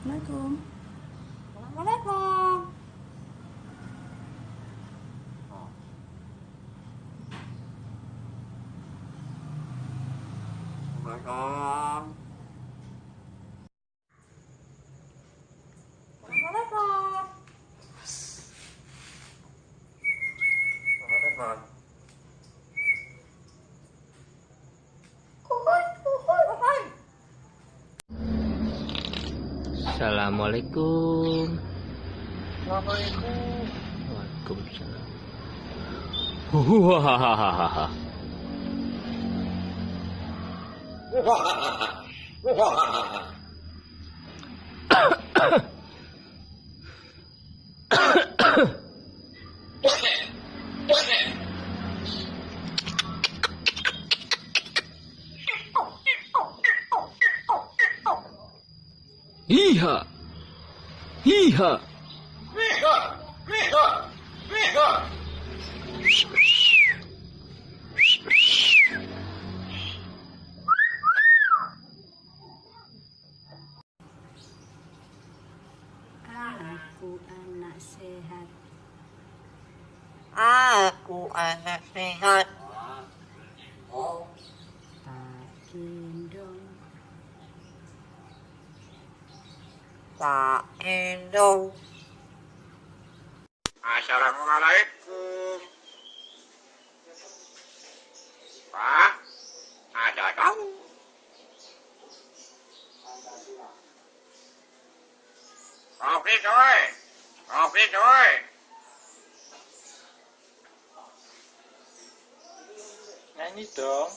Assalamualaikum. Assalamualaikum. Assalamualaikum. Assalamualaikum. Assalamualaikum. Assalamualaikum. Assalamualaikum. Waalaikumsalam. Hahaha. Iha. Iha. Aku anak sehat. Aku anak sehat. Tak gendong. Tak endong. Assalamualaikum. Pak, ada tamu. Kopi coy. Kopi coy. Nyanyi dong.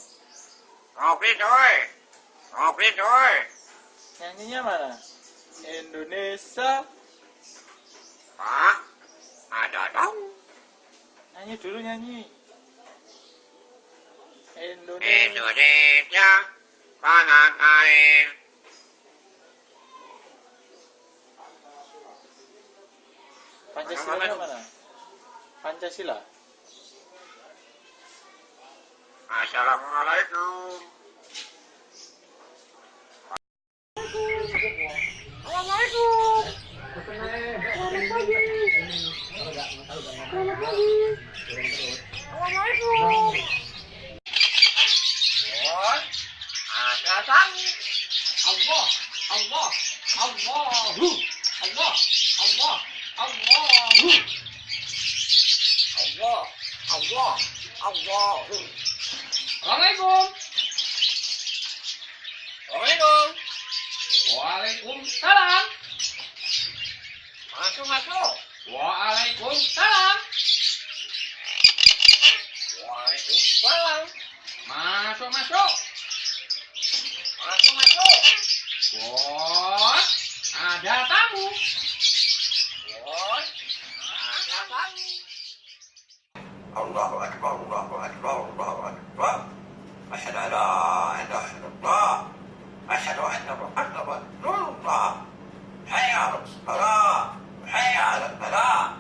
Kopi coy. Kopi coy. Nyanyinya mana? Indonesia. Pak, ada tamu. Nyanyi dulu nyanyi. Indonesia. Indonesia, tanah air. Pancasila mana? Pancasila. Assalamualaikum. Assalamualaikum. Selamat pagi. Selamat pagi. Assalamualaikum. Ada tamu. Allah, Allah, Allahu, Allah, Allah, Allahu, Allah, Allah, Allahu. Assalamualaikum. Assalamualaikum. Waalaikumsalam. Masuk, masuk. Waalaikumsalam. Waalaikumsalam. Masuk masuk. Masuk, masuk. Bos, ada tamu. Bos, ada tamu. Allahu Akbar, Allahu Akbar, Allahu Akbar. Asyhadu an la ilaha illallah. Asyhadu anna Muhammadan Rasulullah. Hayya 'alas salah, hayya 'alal falah.